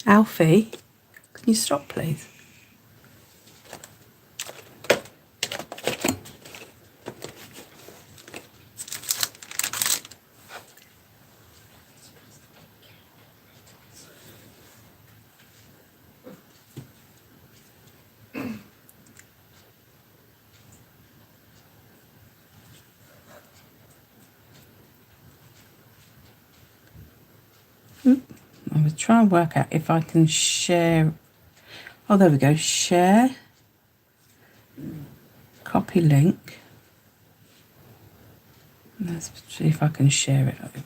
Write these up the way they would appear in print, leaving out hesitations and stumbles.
Alfie, can you stop, please? I was trying to work out if I can share. Oh, there we go. Share. Copy link. Let's see if I can share it over.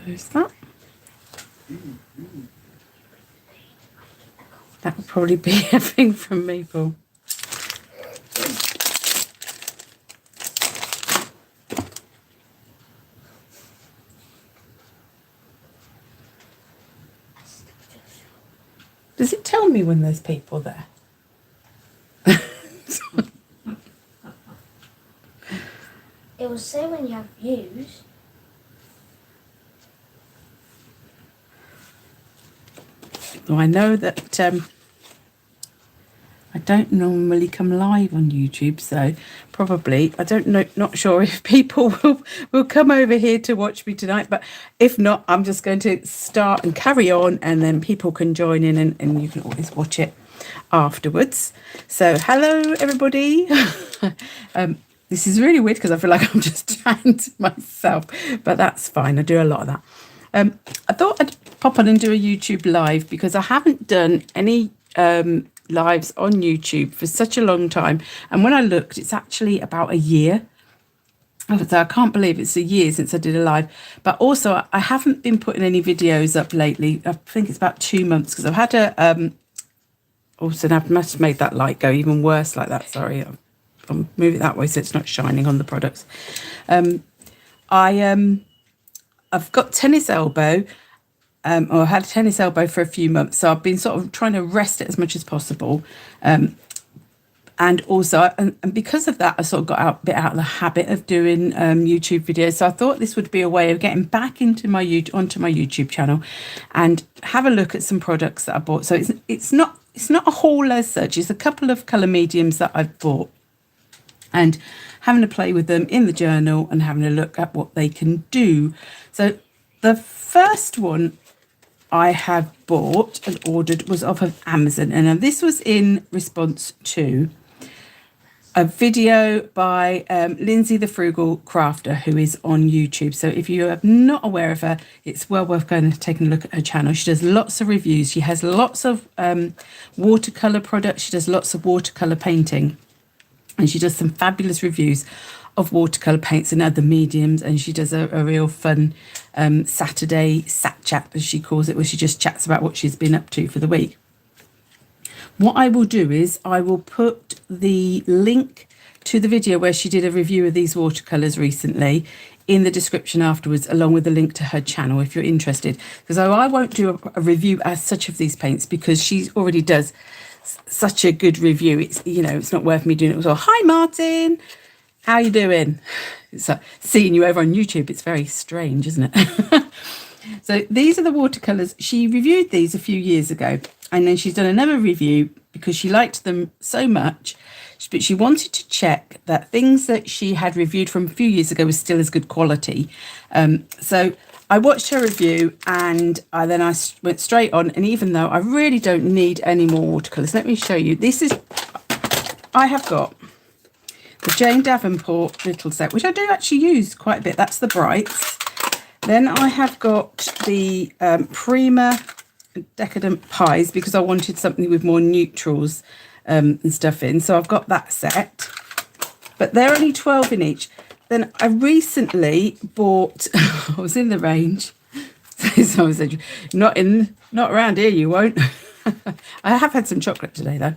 Close that. That will probably be everything from me, Paul. Does it tell me when there's people there? It will say when you have views. Well, I know that I don't normally come live on YouTube, so probably, I don't know, not sure if people will come over here to watch me tonight, but if not, I'm just going to start and carry on, and then people can join in, and you can always watch it afterwards. So hello everybody. This is really weird because I feel like I'm just chatting to myself, but that's fine. I do a lot of that. I thought I'd pop on and do a YouTube live because I haven't done any lives on YouTube for such a long time. And when I looked, it's actually about a year. So I can't believe it's a year since I did a live. But also, I haven't been putting any videos up lately. I think it's about 2 months because I've had a... also, I must have made that light go even worse like that. Sorry, I'll move it that way so it's not shining on the products. I've got tennis elbow, or I had a tennis elbow for a few months, so I've been sort of trying to rest it as much as possible. And also, and because of that, I sort of got a bit out of the habit of doing YouTube videos. So I thought this would be a way of getting back into onto my YouTube channel and have a look at some products that I bought. So it's not a haul as such. It's a couple of colour mediums that I've bought, and having a play with them in the journal and having a look at what they can do. So the first one I have bought and ordered was off of Amazon, and this was in response to a video by Lindsay the Frugal Crafter, who is on YouTube. So if you are not aware of her, it's well worth going and taking a look at her channel. She does lots of reviews. She has lots of watercolour products. She does lots of watercolour painting. And she does some fabulous reviews of watercolour paints and other mediums. And she does a real fun Saturday sat chat, as she calls it, where she just chats about what she's been up to for the week. What I will do is I will put the link to the video where she did a review of these watercolours recently in the description afterwards, along with the link to her channel if you're interested. Because I won't do a review as such of these paints because she already does such a good review. It's, you know, it's not worth me doing it. So, hi Martin, how you doing? It's seeing you over on YouTube. It's very strange, isn't it? So these are the watercolors. She reviewed these a few years ago, and then she's done another review because she liked them so much, but she wanted to check that things that she had reviewed from a few years ago was still as good quality. So I watched her review, and then I went straight on. And even though I really don't need any more watercolors, let me show you. I have got the Jane Davenport little set, which I do actually use quite a bit. That's the Brights. Then I have got the Prima Decadent Pies because I wanted something with more neutrals and stuff in. So I've got that set. but they're only 12 in each. Then I recently bought, I was in the range. Someone said, not around here, you won't. I have had some chocolate today though.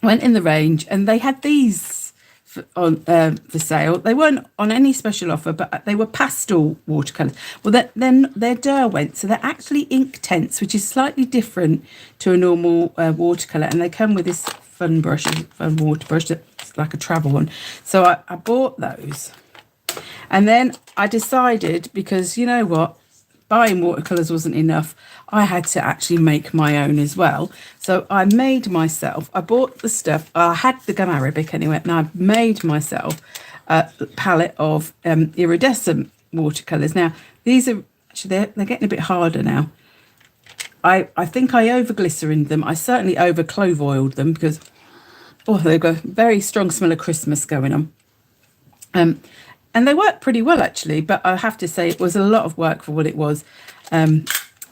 Went in the range and they had these for sale. They weren't on any special offer, but they were pastel watercolours. Well, then they're Derwent, so they're actually ink tints, which is slightly different to a normal watercolour. And they come with this fun water brush that's like a travel one. So I bought those. And then I decided, because you know what, buying watercolours wasn't enough, I had to actually make my own as well. So I made myself, I bought the stuff, I had the gum arabic anyway, and I made myself a palette of iridescent watercolours. Now, these are, actually, they're getting a bit harder now. I think I over glycerined them. I certainly over clove oiled them because, oh, they've got a very strong smell of Christmas going on. And they work pretty well, actually, but I have to say it was a lot of work for what it was.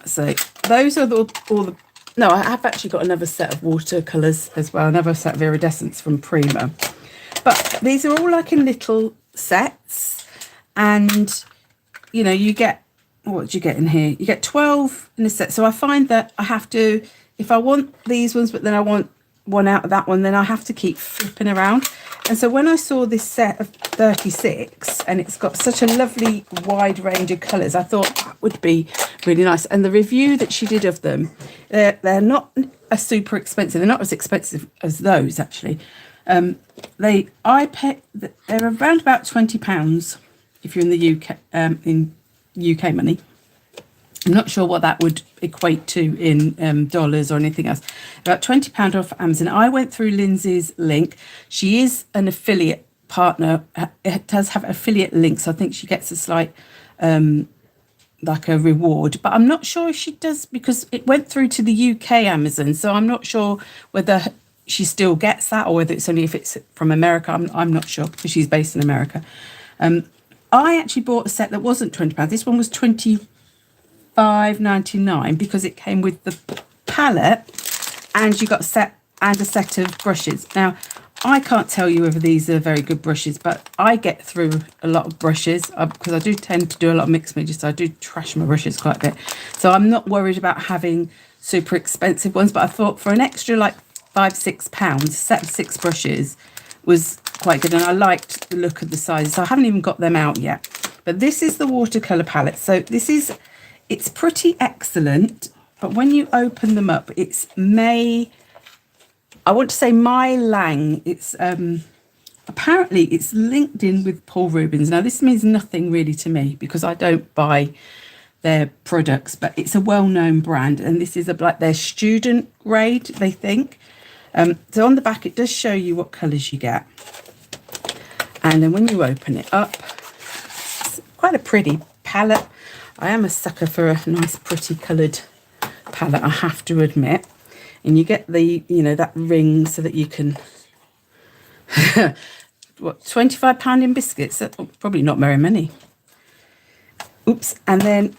So those are all the... No, I have actually got another set of watercolours as well, another set of iridescents from Prima. But these are all like in little sets. And, you know, you get... What do you get in here? You get 12 in a set. So I find that I have to... If I want these ones, but then I want one out of that one, then I have to keep flipping around. And so when I saw this set of 36 and it's got such a lovely wide range of colours, I thought that would be really nice. And the review that she did of them, they're not super expensive. They're not as expensive as those, actually. They're around about £20 if you're in the UK money. I'm not sure what that would equate to in dollars or anything else. About £20 off Amazon. I went through Lindsay's link. She is an affiliate partner. It does have affiliate links. I think she gets a slight, like a reward. But I'm not sure if she does, because it went through to the UK Amazon. So I'm not sure whether she still gets that or whether it's only if it's from America. I'm not sure because she's based in America. I actually bought a set that wasn't £20. This one was $25.99 because it came with the palette and you got a set of brushes. Now, I can't tell you whether these are very good brushes, but I get through a lot of brushes because I do tend to do a lot of mixed media, so I do trash my brushes quite a bit. So I'm not worried about having super expensive ones, but I thought for an extra like £5-6, a set of 6 brushes was quite good, and I liked the look of the sizes. So I haven't even got them out yet. But this is the watercolour palette. So it's pretty excellent, but when you open them up, it's I want to say My Lang. It's apparently it's linked in with Paul Rubens. Now this means nothing really to me because I don't buy their products, but it's a well-known brand, and this is like their student grade, they think. So on the back it does show you what colours you get, and then when you open it up, it's quite a pretty palette. I am a sucker for a nice pretty coloured palette, I have to admit. And you get the, you know, that ring so that you can, what, £25 in biscuits? That's probably not very many. Oops. And then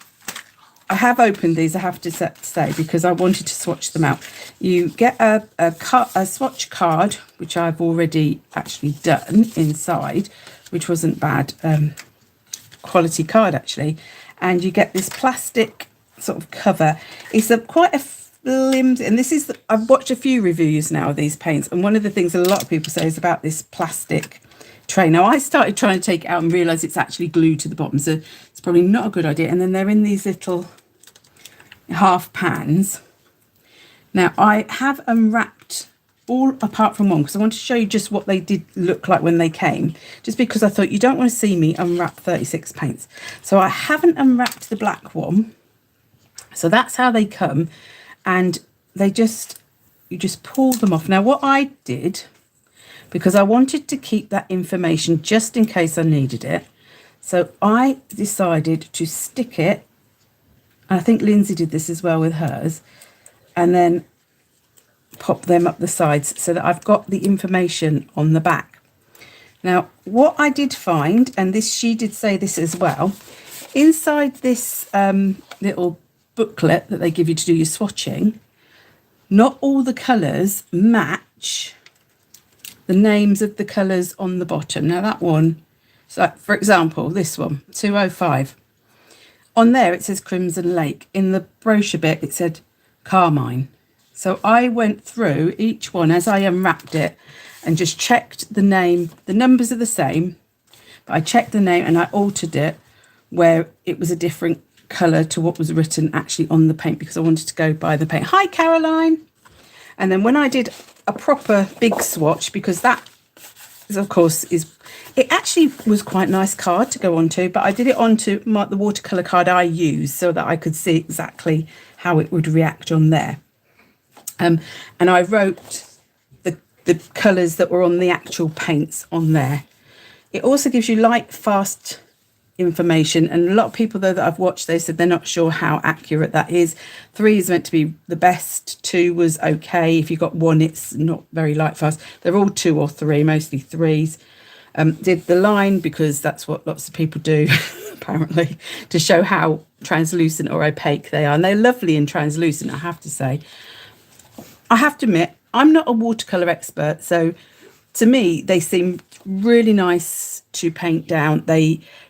I have opened these, I have to say, because I wanted to swatch them out. You get a swatch card, which I've already actually done inside, which wasn't bad. Quality card, actually. And you get this plastic sort of cover. It's quite a flimsy, and this is, I've watched a few reviews now of these paints, and one of the things a lot of people say is about this plastic tray. Now I started trying to take it out and realised it's actually glued to the bottom, so it's probably not a good idea. And then they're in these little half pans. Now I have unwrapped all apart from one because I want to show you just what they did look like when they came, just because I thought you don't want to see me unwrap 36 paints. So I haven't unwrapped the black one. So that's how they come, and you just pull them off. Now what I did, because I wanted to keep that information just in case I needed it, so I decided to stick it, and I think Lindsay did this as well with hers, and then pop them up the sides so that I've got the information on the back. Now what I did find, and this, she did say this as well, inside this little booklet that they give you to do your swatching, not all the colours match the names of the colours on the bottom. Now that one, so for example, this one, 205. On there it says Crimson Lake. In the brochure bit it said Carmine. So I went through each one as I unwrapped it and just checked the name. The numbers are the same, but I checked the name and I altered it where it was a different colour to what was written actually on the paint, because I wanted to go by the paint. Hi, Caroline. And then when I did a proper big swatch, because that is, of course, it actually was quite a nice card to go onto, but I did it onto the watercolour card I use so that I could see exactly how it would react on there. And I wrote the colours that were on the actual paints on there. It also gives you light, fast information, and a lot of people though that I've watched, they said they're not sure how accurate that is. 3 is meant to be the best, 2 was okay. If you got 1, it's not very light fast. They're all 2 or 3, mostly 3s. Did the line because that's what lots of people do apparently, to show how translucent or opaque they are, and they're lovely and translucent. I have to say, I have to admit, I'm not a watercolor expert, so to me they seem really nice to paint down.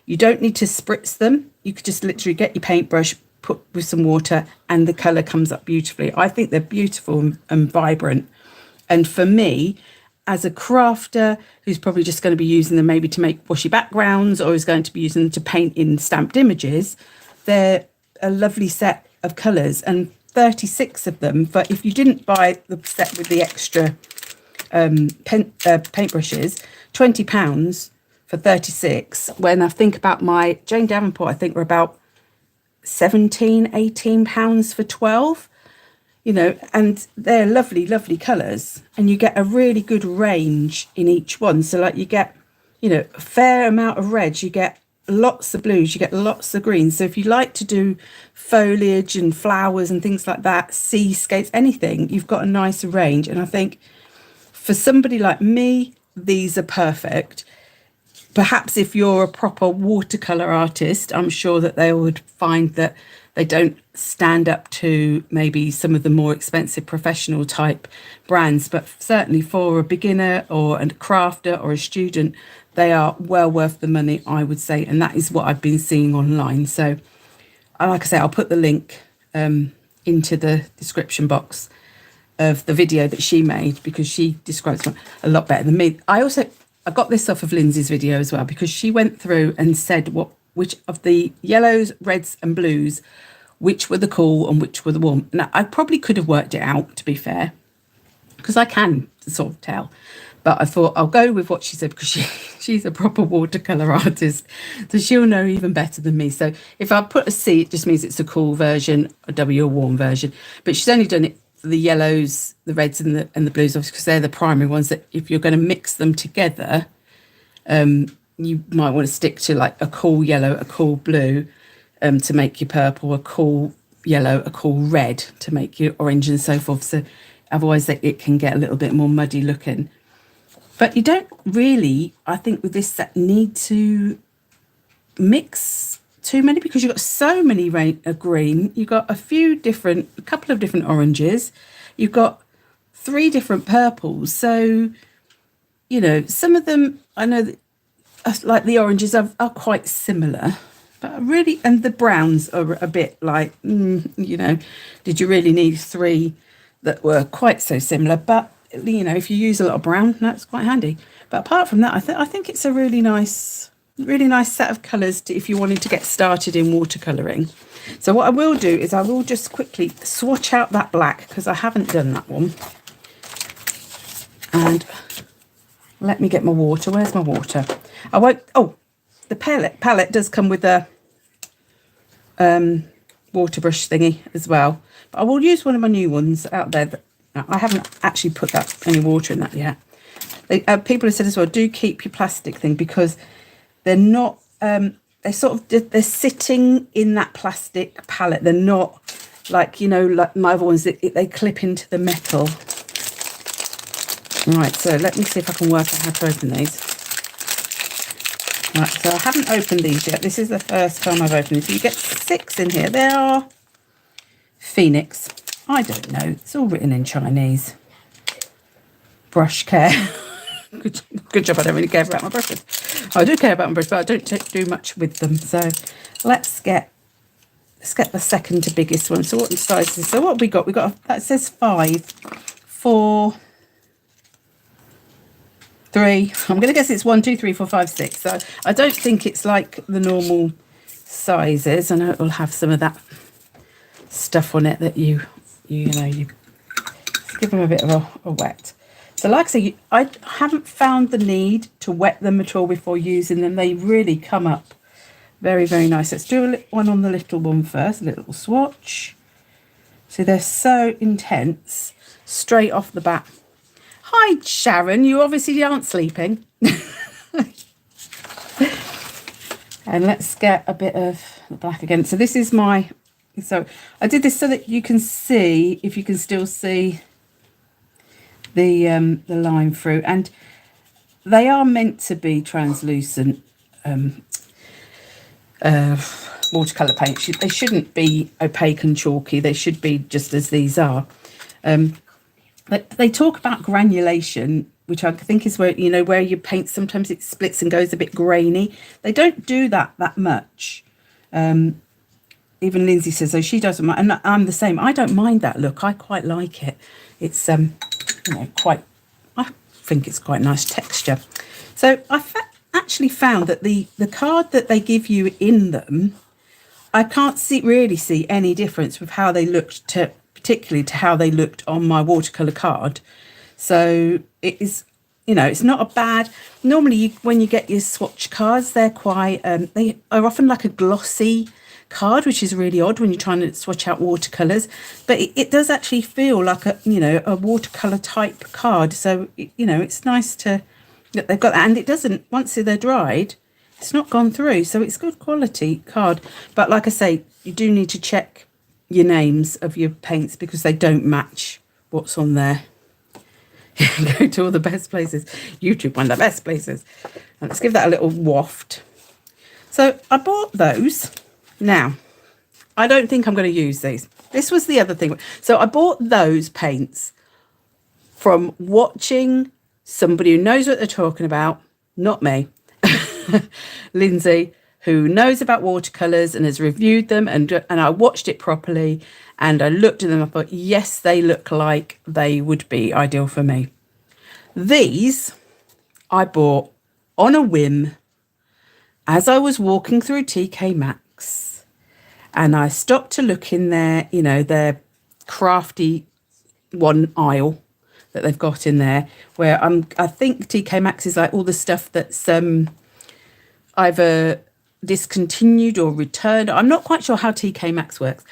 You don't need to spritz them. You could just literally get your paintbrush, put with some water, and the colour comes up beautifully. I think they're beautiful and vibrant. And for me, as a crafter who's probably just going to be using them maybe to make washy backgrounds, or is going to be using them to paint in stamped images, they're a lovely set of colours, and 36 of them. But if you didn't buy the set with the extra paintbrushes, £20 for 36, when I think about my Jane Davenport, I think we're about £17-18 for 12, and they're lovely colours, and you get a really good range in each one. So like you get a fair amount of reds, you get lots of blues, you get lots of greens. So if you like to do foliage and flowers and things like that, seascapes, anything, you've got a nice range. And I think for somebody like me, these are perfect. Perhaps if you're a proper watercolour artist, I'm sure that they would find that they don't stand up to maybe some of the more expensive professional type brands, but certainly for a beginner or a crafter or a student, they are well worth the money, I would say. And that is what I've been seeing online. So like I say, I'll put the link into the description box of the video that she made, because she describes it a lot better than me. I got this off of Lindsay's video as well, because she went through and said which of the yellows, reds and blues, which were the cool and which were the warm. Now, I probably could have worked it out, to be fair, because I can sort of tell. But I thought I'll go with what she said, because she's a proper watercolour artist, so she'll know even better than me. So if I put a C, it just means it's a cool version, a W, a warm version. But she's only done it for the yellows, the reds and the blues, obviously, because they're the primary ones that if you're going to mix them together, you might want to stick to like a cool yellow, a cool blue to make your purple, a cool yellow, a cool red to make your orange, and so forth. So otherwise it can get a little bit more muddy looking. But you don't really, I think, with this set need to mix too many, because you've got so many green. You've got a couple of different oranges. You've got 3 different purples. So, some of them, I know that, like the oranges are quite similar, but really, and the browns are a bit like, did you really need 3 that were quite so similar? But if you use a lot of brown, that's quite handy. But apart from that, I think it's a really nice set of colours if you wanted to get started in watercolouring. So what I will do is I will just quickly swatch out that black, because I haven't done that one. And let me get my water. Where's my water? I won't. Oh, the palette does come with a water brush thingy as well. But I will use one of my new ones out there. I haven't actually put any water in that yet. People have said as well, do keep your plastic thing, because they're not. They're sitting in that plastic palette. They're not like like my other ones. They clip into the metal. Right, so let me see if I can work out how to open these. Right, so I haven't opened these yet. This is the first time I've opened these. So you get 6 in here. They are Phoenix. I don't know. It's all written in Chinese. Brush care. Good job I don't really care about my brushes. I do care about my brushes, but I don't do much with them. So let's get the second to biggest one. So what size is this? So what have we got? We got that says 5, 4, 3. I'm going to guess it's 1, 2, 3, 4, 5, 6. So I don't think it's like the normal sizes. I know it will have some of that stuff on it that you give them a bit of a wet. So like I say, I haven't found the need to wet them at all before using them. They really come up very, very nice. Let's do one on the little one first, a little swatch. See, they're so intense straight off the bat. Hi, Sharon, you obviously aren't sleeping. And let's get a bit of the black again. So this is so I did this so that you can see, if you can still see the line through, and they are meant to be translucent watercolour paints. They shouldn't be opaque and chalky. They should be just as these are. They talk about granulation, which I think is where, where you paint, sometimes it splits and goes a bit grainy. They don't do that much. Even Lindsay says, oh, she doesn't mind. And I'm the same. I don't mind that look. I quite like it. It's, I think it's quite nice texture. So I actually found that the card that they give you in them, I can't really see any difference with how they looked particularly to how they looked on my watercolour card. So it is, it's not a bad, normally when you get your swatch cards, they're quite, they are often like a glossy card, which is really odd when you're trying to swatch out watercolours, but it does actually feel like a watercolour type card. So it's nice that they've got that, and it doesn't, once they're dried, it's not gone through, so it's good quality card. But like I say, you do need to check your names of your paints because they don't match what's on there. Go to all the best places. YouTube, one of the best places. And let's give that a little waft. So I bought those. Now, I don't think I'm going to use these. This was the other thing. So I bought those paints from watching somebody who knows what they're talking about, not me, Lindsay, who knows about watercolours and has reviewed them, and I watched it properly and I looked at them. I thought, yes, they look like they would be ideal for me. These I bought on a whim as I was walking through TK Maxx, and I stopped to look in their crafty one aisle that they've got in there, where I think TK Maxx is like all the stuff that's either discontinued or returned. I'm not quite sure how TK Maxx works,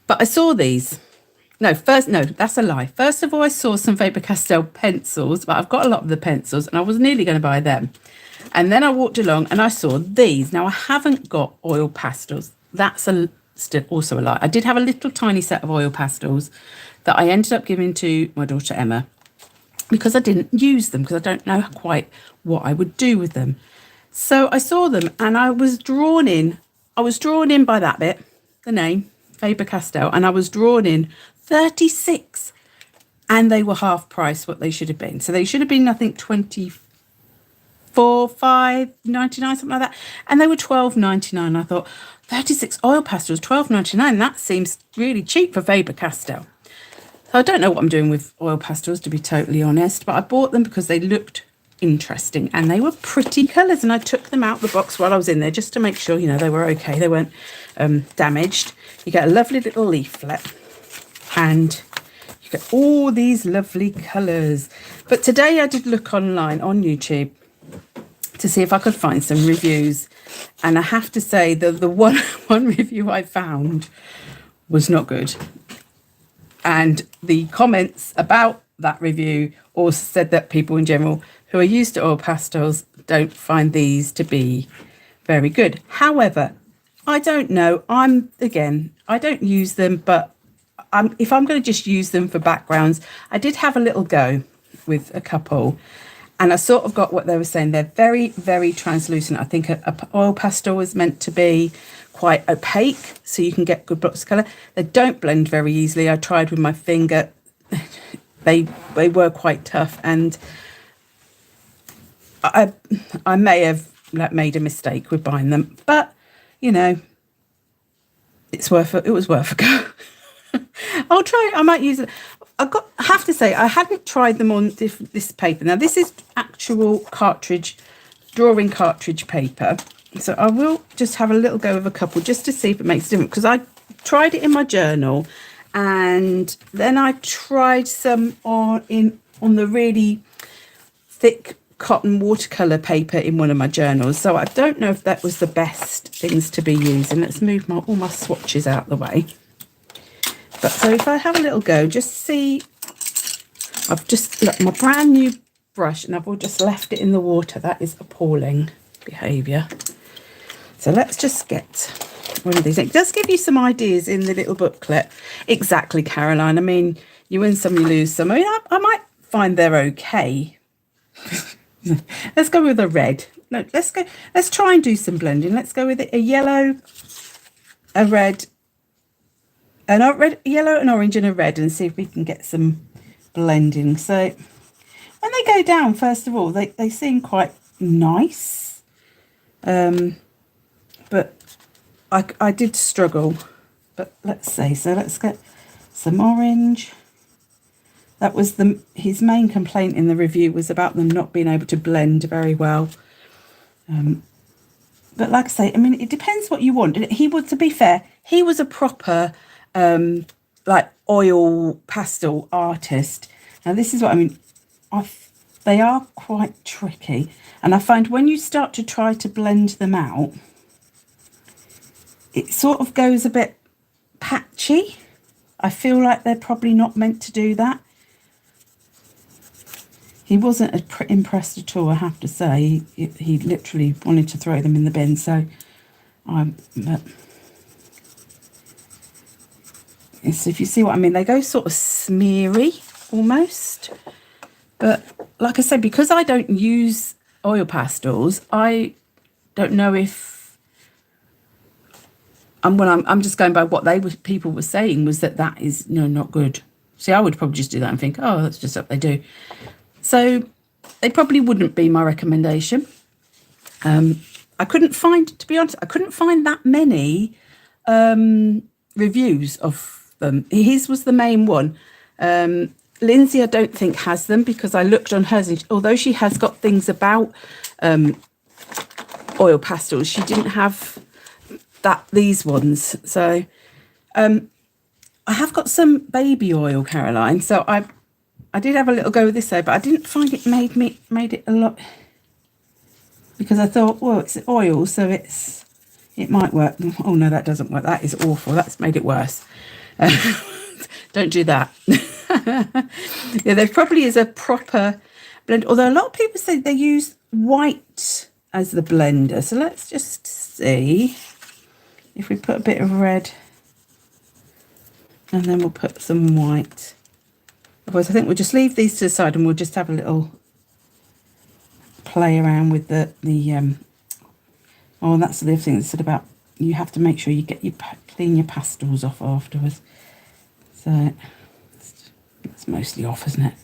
but I saw these. No, that's a lie. First of all, I saw some Faber-Castell pencils, but I've got a lot of the pencils and I was nearly going to buy them. And then I walked along and I saw these. Now, I haven't got oil pastels. That's still also a lie. I did have a little tiny set of oil pastels that I ended up giving to my daughter Emma because I didn't use them, because I don't know quite what I would do with them. So I saw them and I was drawn in. I was drawn in by that bit, the name, Faber-Castell, and I was drawn in 36, and they were half price what they should have been. So they should have been, I think, 24, 5.99, something like that, and they were 12.99. I thought 36 oil pastels, 12.99. That seems really cheap for Faber-Castell. So I don't know what I'm doing with oil pastels, to be totally honest, but I bought them because they looked interesting and they were pretty colours, and I took them out the box while I was in there just to make sure they were okay, they weren't damaged. You get a lovely little leaflet and you get all these lovely colours. But today I did look online on YouTube to see if I could find some reviews, and I have to say the one review I found was not good, and the comments about that review also said that people in general who are used to oil pastels don't find these to be very good. However, I don't know. I don't use them, but if I'm going to just use them for backgrounds, I did have a little go with a couple, and I sort of got what they were saying. They're very, very translucent. I think a oil pastel is meant to be quite opaque, so you can get good blocks of colour. They don't blend very easily. I tried with my finger. They were quite tough, and I may have made a mistake with buying them, but you know, it was worth a go. I'll try. I might use it. I have to say, I hadn't tried them on this paper. Now, this is actual drawing cartridge paper. So I will just have a little go of a couple just to see if it makes a difference. Because I tried it in my journal, and then I tried some on the really thick cotton watercolour paper in one of my journals. So I don't know if that was the best things to be using. Let's move all my swatches out the way. But so if I have a little go, just see, I've just got my brand new brush and I've all just left it in the water. That is appalling behaviour. So let's just get one of these. It does give you some ideas in the little booklet. Exactly, Caroline. I mean, you win some, you lose some. I mean, I might find they're okay. Let's go with a red. No, let's try and do some blending. Let's go with a yellow, a red, yellow, an orange and a red, and see if we can get some blending. So when they go down, first of all, they seem quite nice. But I did struggle. But let's see. So let's get some orange. That was his main complaint in the review, was about them not being able to blend very well. But like I say, I mean, it depends what you want. To be fair, he was a proper like oil pastel artist. Now this is what I mean. They are quite tricky, and I find when you start to try to blend them out, it sort of goes a bit patchy. I feel like they're probably not meant to do that. He wasn't impressed at all, I have to say. He literally wanted to throw them in the bin. So so if you see what I mean, they go sort of smeary almost. But like I said, because I don't use oil pastels, I don't know if I'm just going by what people were saying, was that is not good. See, I would probably just do that and think, oh, that's just what they do. So they probably wouldn't be my recommendation. I couldn't find, to be honest, that many reviews of them. His was the main one. Lindsay, I don't think, has them, because I looked on hers, and although she has got things about oil pastels, she didn't have these ones. So I have got some baby oil, Caroline. So I did have a little go with this though, but I didn't find it made it a lot, because I thought, well, it's oil, so it might work. Oh no, that doesn't work. That is awful. That's made it worse. Don't do that. Yeah, there probably is a proper blend, although a lot of people say they use white as the blender. So let's just see if we put a bit of red and then we'll put some white. Otherwise, I think we'll just leave these to the side and we'll just have a little play around with the oh, that's the other thing that said about, you have to make sure you clean your pastels off afterwards. So it's mostly off, isn't it?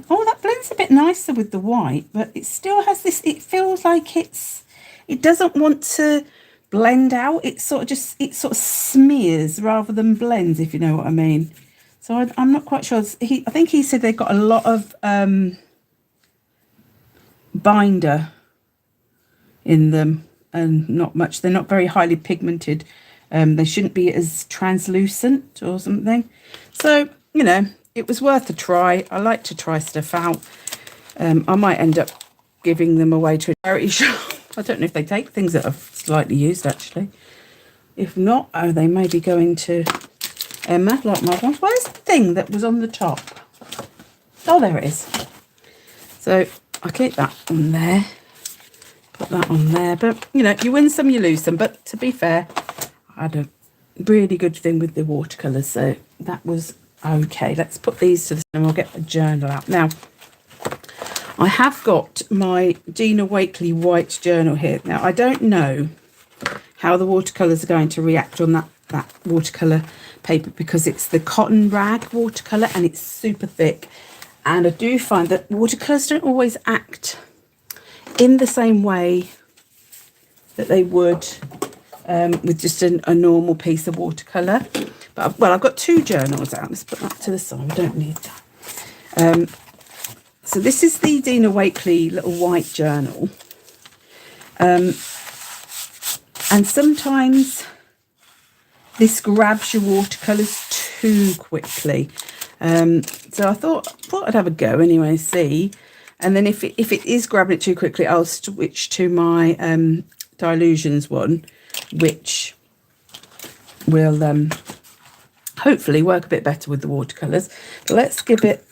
Oh, that blends a bit nicer with the white, but it still has this, it feels like it doesn't want to blend out. It sort of smears rather than blends, if you know what I mean. So I'm not quite sure. I think he said they've got a lot of binder in them and not much. They're not very highly pigmented. They shouldn't be as translucent or something. So, it was worth a try. I like to try stuff out. I might end up giving them away to a charity shop. I don't know if they take things that are slightly used, actually. If not, they may be going to Emma, like my one. Where's the thing that was on the top? Oh, there it is. So I'll keep that on there. Put that on there. But, you win some, you lose some. But to be fair, I had a really good thing with the watercolours. So that was okay. Let's put these to the side and we'll get the journal out. Now, I have got my Dina Wakley white journal here. Now, I don't know how the watercolours are going to react on that watercolour paper, because it's the cotton rag watercolour and it's super thick. And I do find that watercolours don't always act in the same way that they would with just a normal piece of watercolour. But, well, I've got 2 journals out. Let's put that to the side. We don't need that. So this is the Dina Wakley little white journal. And sometimes this grabs your watercolours too quickly. So I thought I'd have a go anyway, see. And then if it is grabbing it too quickly, I'll switch to my Dilutions one, which will hopefully work a bit better with the watercolours. But let's give it...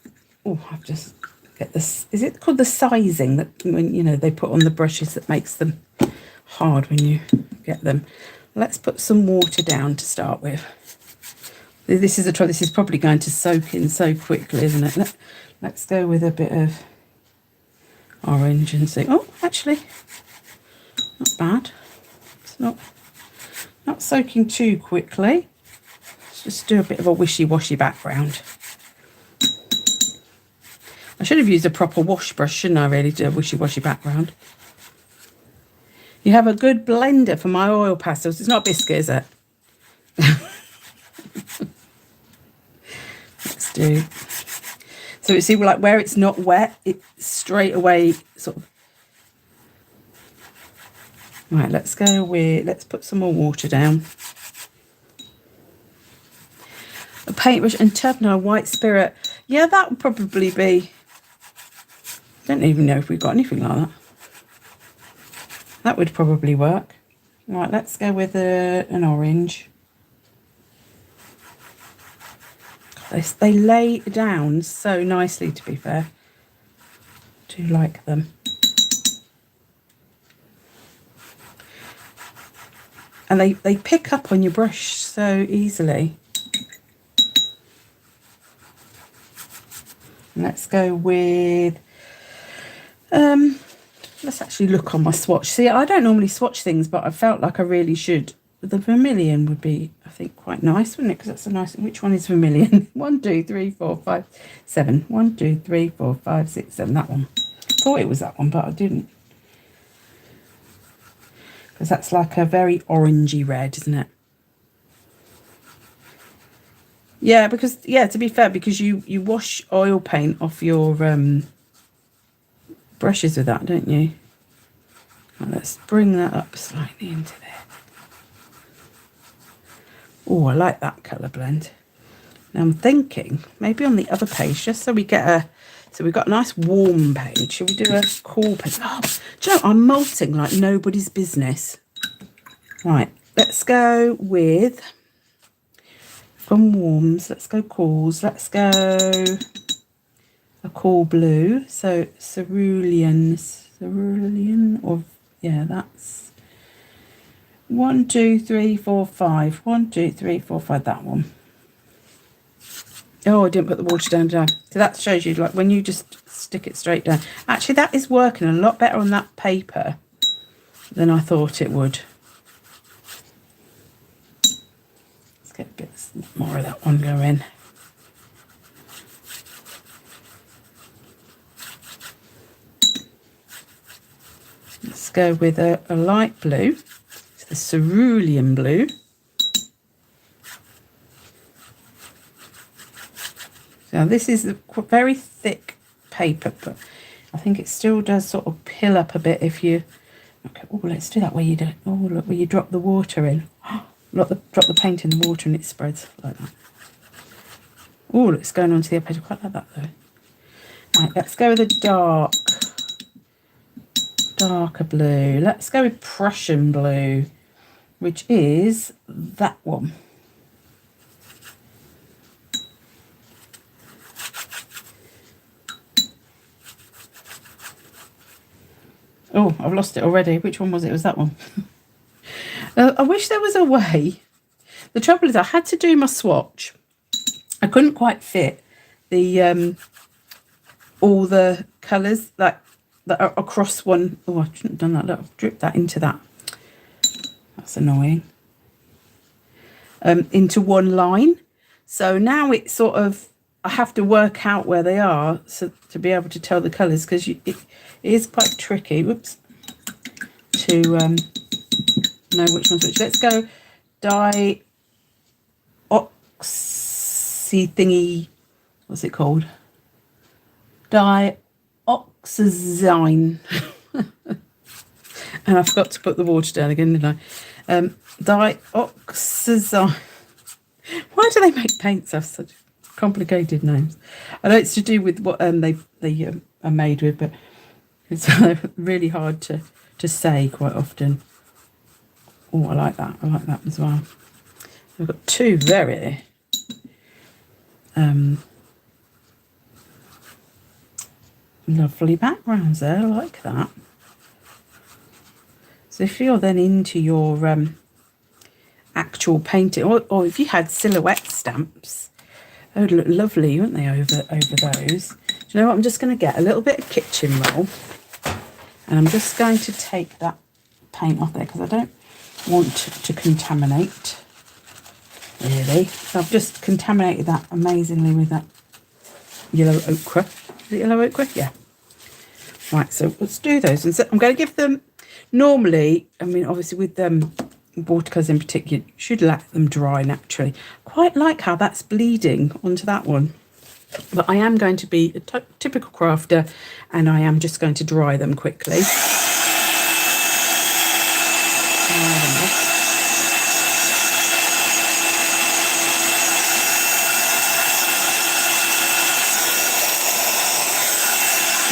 Oh, I've just get this... Is it called the sizing that, when you know, they put on the brushes that makes them hard when you get them? Let's put some water down to start with. This is a try. This is probably going to soak in so quickly, isn't it? Let's go with a bit of orange and see. Oh, actually, not bad. It's not soaking too quickly. Let's just do a bit of a wishy-washy background. I should have used a proper wash brush, shouldn't I, really, do a wishy-washy background. You have a good blender for my oil pastels. It's not biscuit, is it? Let's do... So you see, like, where it's not wet, it straight away sort of... Right, let's go with... Let's put some more water down. A paintbrush and turpentine, white spirit. Yeah, that would probably be... Don't even know if we've got anything like that. That would probably work. Right, let's go with an orange. They lay down so nicely, to be fair. Do like them. And they pick up on your brush so easily. Let's go with... let's actually look on my swatch. See, I don't normally swatch things, but I felt like I really should. The vermilion would be, I think, quite nice, wouldn't it? Because that's a nice... Which one is vermilion? 1, 2, 3, 4, 5, 7. 1, 2, 3, 4, 5, 6, 7. That one. I thought it was that one, but I didn't. Because that's like a very orangey red, isn't it? Yeah, because, yeah, to be fair, because you wash oil paint off your brushes with that, don't you? Right, let's bring that up slightly into there. Oh, I like that colour blend. Now I'm thinking maybe on the other page, just so we get a... So we've got a nice warm page. Should we do a cool page? Oh, do you know, I'm molting like nobody's business. Right, let's go with... From warms, let's go cools. Let's go a cool blue. So cerulean, or... Yeah, that's... 1, 2, 3, 4, 5. 1, 2, 3, 4, 5. That one. Oh, I didn't put the water down, did I? So that shows you, like, when you just stick it straight down. Actually, that is working a lot better on that paper than I thought it would. Let's get a bit more of that one going. Let's go with a light blue. The cerulean blue. Now this is a very thick paper, but I think it still does sort of pill up a bit if you... Okay, oh, let's do that where you do... Oh, look, where you drop the water in. Drop the paint in the water and it spreads like that. Oh, it's going onto the other page. I quite like that though. Right, let's go with a darker blue. Let's go with Prussian blue, which is that one. Oh, I've lost it already. Which one was it? It was that one. I wish there was a way. The trouble is I had to do my swatch. I couldn't quite fit the all the colours that are across one. Oh, I shouldn't have done that. Look, I've dripped that into that. That's annoying. Into one line. So now it's sort of, I have to work out where they are so to be able to tell the colours, because it is quite tricky. Whoops. To know which one's which. Let's go dioxy thingy. What's it called? Dioxazine. And I forgot to put the water down again, didn't I? Dioxazine. Why do they make paints have such complicated names? I know it's to do with what they are made with, but it's really hard to say quite often. Oh, I like that. I like that as well. We've got two very lovely backgrounds there. I like that. So if you're then into your actual painting, or if you had silhouette stamps, they would look lovely, wouldn't they, over those? Do you know what? I'm just going to get a little bit of kitchen roll, and I'm just going to take that paint off there because I don't want to contaminate, really. So I've just contaminated that amazingly with that yellow ochre. Is it yellow ochre? Yeah. Right, so let's do those. And so I'm going to give them, normally, I mean, obviously with watercolours in particular, you should let them dry naturally. Quite like how that's bleeding onto that one. But I am going to be a typical crafter, and I am just going to dry them quickly.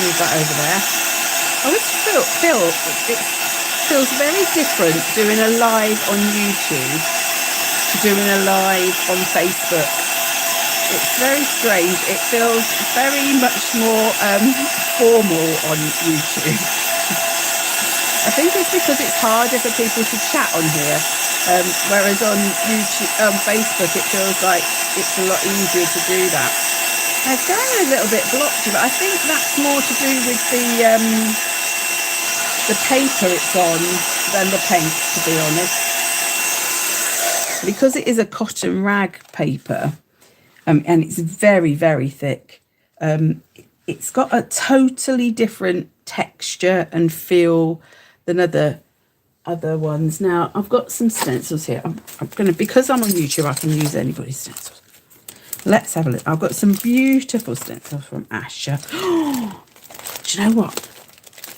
Move that over there. I always feel it feels very different doing a live on YouTube to doing a live on Facebook. It's very strange. It feels very much more formal on YouTube. I think it's because it's harder for people to chat on here, whereas on YouTube, Facebook, it feels like it's a lot easier to do that. Now, it's going a little bit blotchy, but I think that's more to do with the paper it's on than the paint, to be honest. Because it is a cotton rag paper, and it's very, very thick, it's got a totally different texture and feel than other ones. Now, I've got some stencils here. I'm going to, because I'm on YouTube, I can use anybody's stencils. Let's have a look. I've got some beautiful stencils from Asher. Oh, do you know what?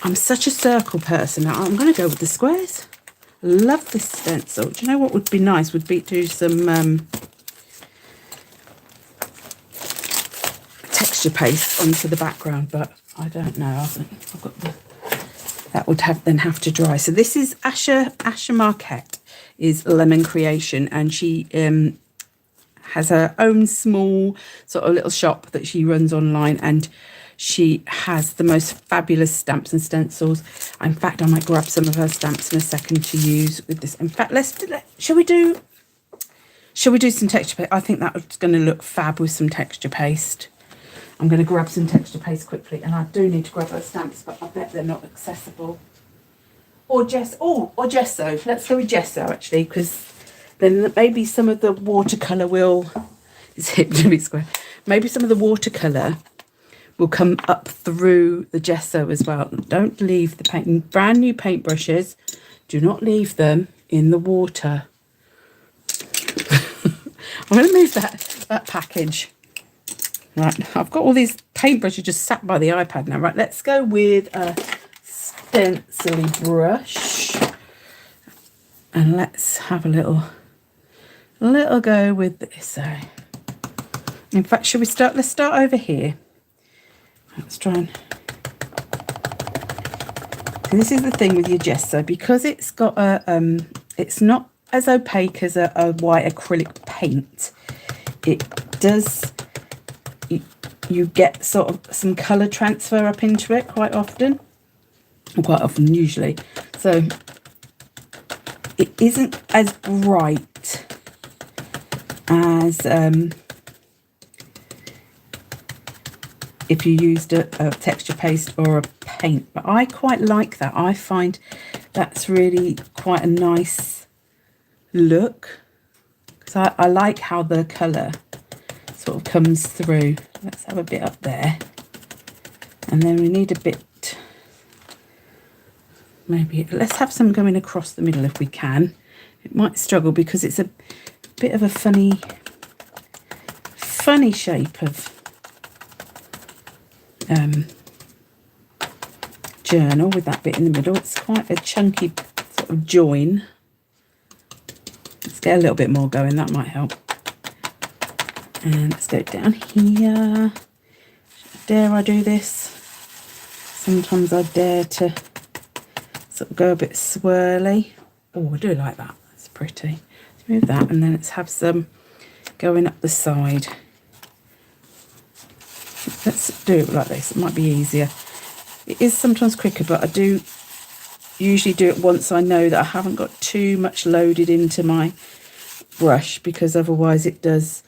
I'm such a circle person. Now I'm going to go with the squares. Love this stencil. Do you know what would be nice? Would be to do some texture paste onto the background, but I don't know. I've got that would have to dry. So this is Asher Marquette is Lemon Creation, and she has her own small sort of little shop that she runs online, and she has the most fabulous stamps and stencils. In fact, I might grab some of her stamps in a second to use with this. In fact, shall we do some texture paste? I think that's going to look fab with some texture paste. I'm going to grab some texture paste quickly, and I do need to grab her stamps, but I bet they're not accessible. Or gesso. Let's go with gesso, actually, because then maybe some of the watercolour will... Is it going to be square? Maybe some of the watercolour will come up through the gesso as well. Don't leave the paint. Brand new paintbrushes, do not leave them in the water. I'm going to move that package. Right, I've got all these paintbrushes just sat by the iPad now. Right, let's go with a stencil brush. And let's have a little go with this. In fact, should we start? Let's start over here. Let's try and... So this is the thing with your gesso, because it's got a it's not as opaque as a white acrylic paint. It does, you get sort of some colour transfer up into it quite often, usually. So it isn't as bright as if you used a texture paste or a paint, but I quite like that. I find that's really quite a nice look, because I like how the colour sort of comes through. Let's have a bit up there, and then we need a bit, maybe let's have some going across the middle if we can. It might struggle because it's a bit of a funny shape of journal with that bit in the middle. It's quite a chunky sort of join. Let's get a little bit more going, that might help. And let's go down here. Dare I do this? Sometimes I dare to sort of go a bit swirly. Oh, I do like that. That's pretty. Let's move that, and then let's have some going up the side. Let's do it like this. It might be easier. It is sometimes quicker, but I do usually do it once I know that I haven't got too much loaded into my brush, because otherwise it does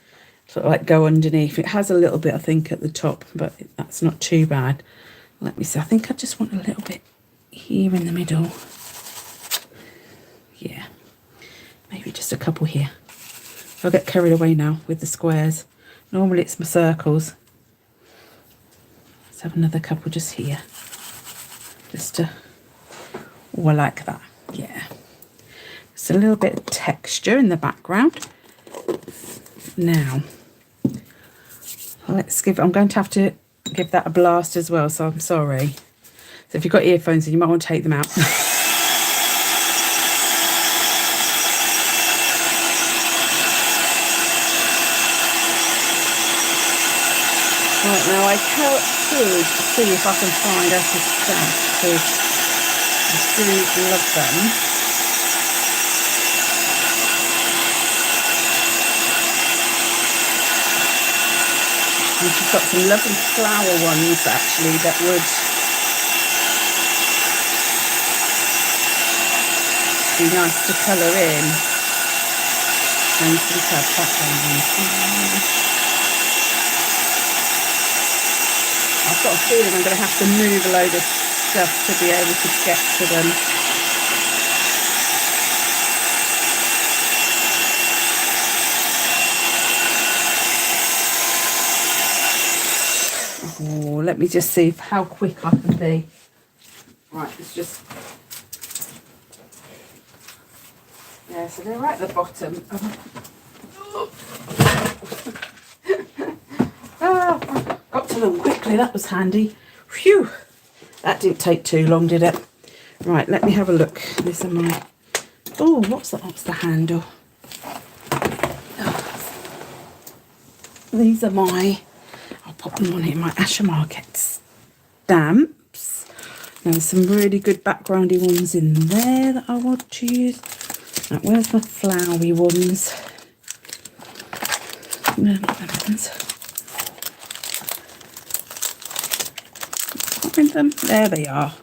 sort of like go underneath. It has a little bit, I think, at the top, but that's not too bad. Let me see. I think I just want a little bit here in the middle. Yeah, maybe just a couple here. I'll get carried away now with the squares. Normally it's my circles. Let's have another couple just here. Just to, oh, I like that. Yeah. Just a little bit of texture in the background. Now, let's give, I'm going to have to give that a blast as well, so I'm sorry. So if you've got earphones, you might want to take them out. Right, now I could see if I can find out a stamp, because I do love them. And she's got some lovely flower ones actually that would be nice to colour in. And some background. I've got a feeling I'm going to have to move a load of stuff to be able to get to them. Oh, let me just see how quick I can be. Right, let's just... Yeah, so they're right at the bottom. Got to them quickly, that was handy. Phew, that didn't take too long, did it? Right, let me have a look. These are my... Oh, what's the handle? Oh. These are my... I'll pop them on here, my Asher Market stamps. There's some really good backgroundy ones in there that I want to use. Right, where's my flowery ones? No, not them ones. Find them. There they are.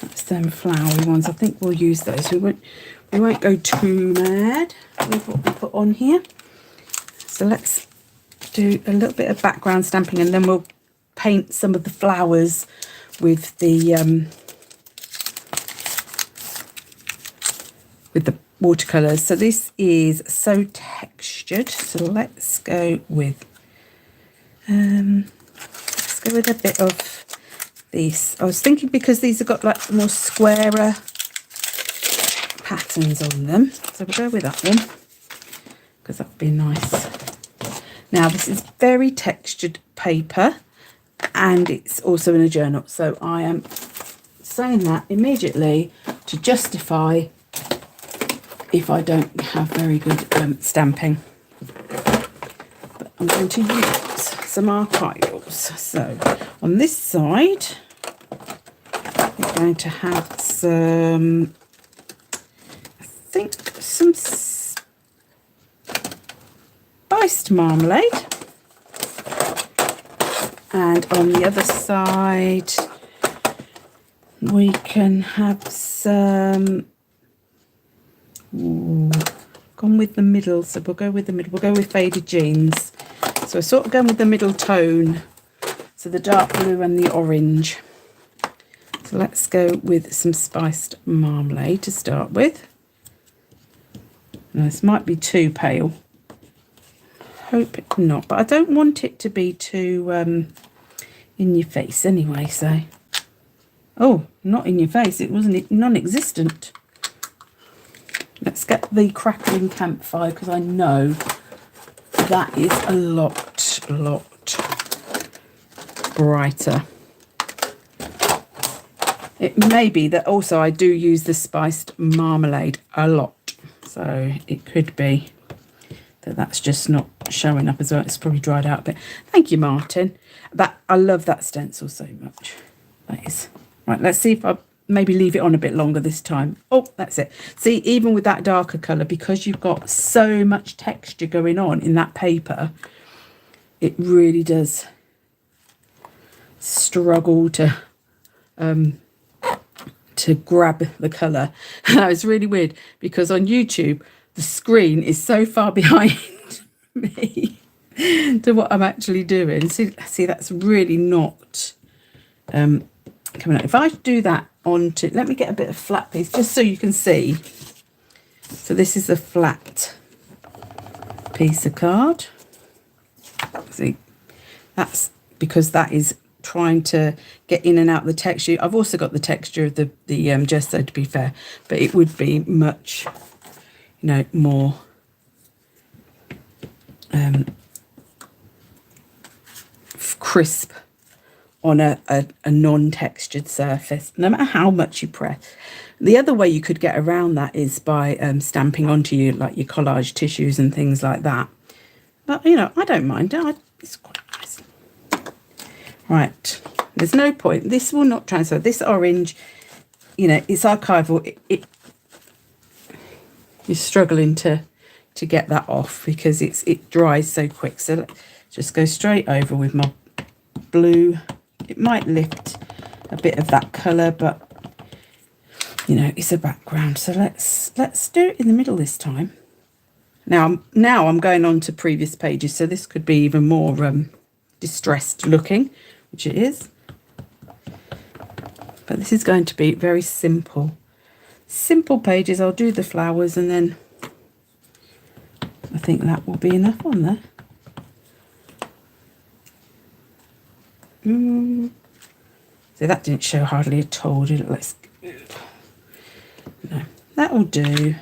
That's them flowery ones. I think we'll use those. We won't go too mad with what we put on here. So let's do a little bit of background stamping, and then we'll paint some of the flowers with the watercolours. So this is so textured, so let's go with a bit of this. I was thinking, because these have got like more squarer patterns on them, so we'll go with that one, because that would be nice. Now this is very textured paper, and it's also in a journal, so I am saying that immediately to justify if I don't have very good stamping. But I'm going to use some archives. So on this side, we're going to have some, I think, some spiced marmalade. And on the other side, we can have some... Ooh, gone with the middle, so we'll go with the middle. We'll go with Faded Jeans. So we're sort of going with the middle tone, so the dark blue and the orange. So let's go with some spiced marmalade to start with. Now, this might be too pale. Hope it's not, but I don't want it to be too in your face anyway, so. Oh, not in your face, it wasn't non-existent. Let's get the crackling campfire, because I know that is a lot brighter. It may be that also I do use the spiced marmalade a lot, so it could be that that's just not showing up as well. It's probably dried out a bit. Thank you, Martin. I love that stencil so much. That is right. Let's see if I maybe leave it on a bit longer this time. Oh, that's it. See, even with that darker colour, because you've got so much texture going on in that paper, it really does struggle to grab the colour. That was really weird, because on YouTube the screen is so far behind me to what I'm actually doing. See, that's really not coming out. If I do that onto, let me get a bit of flat piece just so you can see. So this is a flat piece of card. See, that's because that is trying to get in and out the texture. I've also got the texture of the gesso, to be fair, but it would be much, more crisp on a non-textured surface, no matter how much you press. The other way you could get around that is by stamping onto your collage tissues and things like that. But, I don't mind. It's quite nice. Right. There's no point. This will not transfer. This orange, it's archival. You're struggling to get that off because it dries so quick. So let's just go straight over with my blue. It might lift a bit of that colour, but it's a background. So let's do it in the middle this time. Now I'm going on to previous pages, so this could be even more distressed looking, which it is. But this is going to be very simple pages. I'll do the flowers, and then I think that will be enough on there. So that didn't show hardly at all, did it? No, that will do.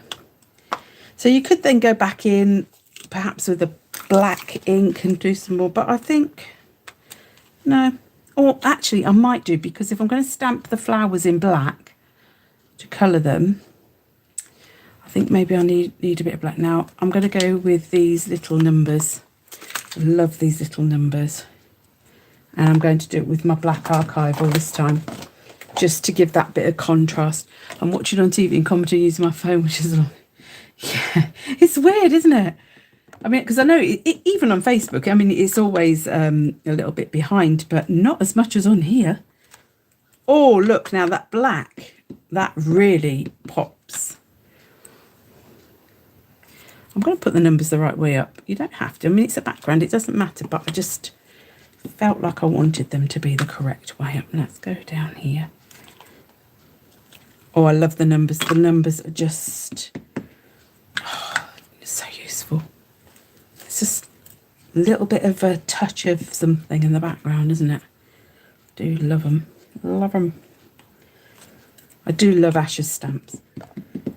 So you could then go back in perhaps with a black ink and do some more, but I think no. Or actually I might do, because if I'm going to stamp the flowers in black to colour them, I think maybe I need a bit of black. Now I'm going to go with these little numbers. I love these little numbers. And I'm going to do it with my black archival this time, just to give that bit of contrast. I'm watching on TV and commenting using my phone, which is, yeah, it's weird, isn't it? I mean, because I know even on Facebook, I mean, it's always a little bit behind, but not as much as on here. Oh, look, now that black, that really pops. I'm going to put the numbers the right way up. You don't have to. I mean, it's a background. It doesn't matter, but I just felt like I wanted them to be the correct way up. Let's go down here. Oh, I love the numbers. The numbers are just so useful. It's just a little bit of a touch of something in the background, isn't it? I do love them. Love them. I do love Ashes stamps.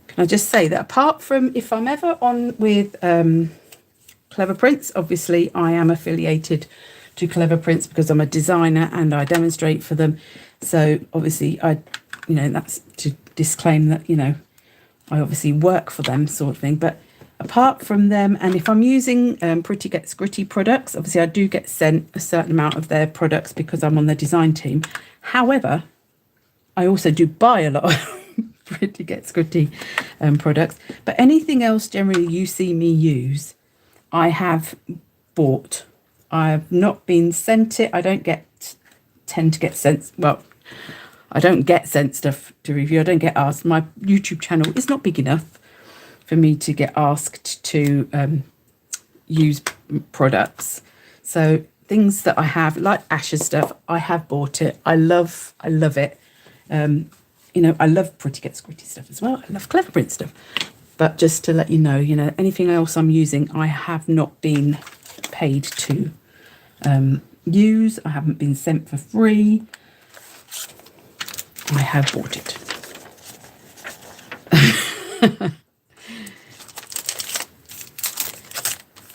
Can I just say that apart from if I'm ever on with Clever Prints, obviously I am affiliated to Clever Prints because I'm a designer and I demonstrate for them. So obviously that's to disclaim that, I obviously work for them, sort of thing. But apart from them, and if I'm using Pretty Gets Gritty products, obviously I do get sent a certain amount of their products because I'm on the design team. However, I also do buy a lot of Pretty Gets Gritty products. But anything else generally you see me use, I have bought. I have not been sent it. I don't tend to get sent. Well, I don't get sent stuff to review. I don't get asked. My YouTube channel is not big enough for me to get asked to use products. So things that I have, like Ashes stuff, I have bought it. I love it. I love Pretty Gets Gritty stuff as well. I love Clever Print stuff. But just to let you know, anything else I'm using, I have not been paid to use. I haven't been sent for free. I have bought it.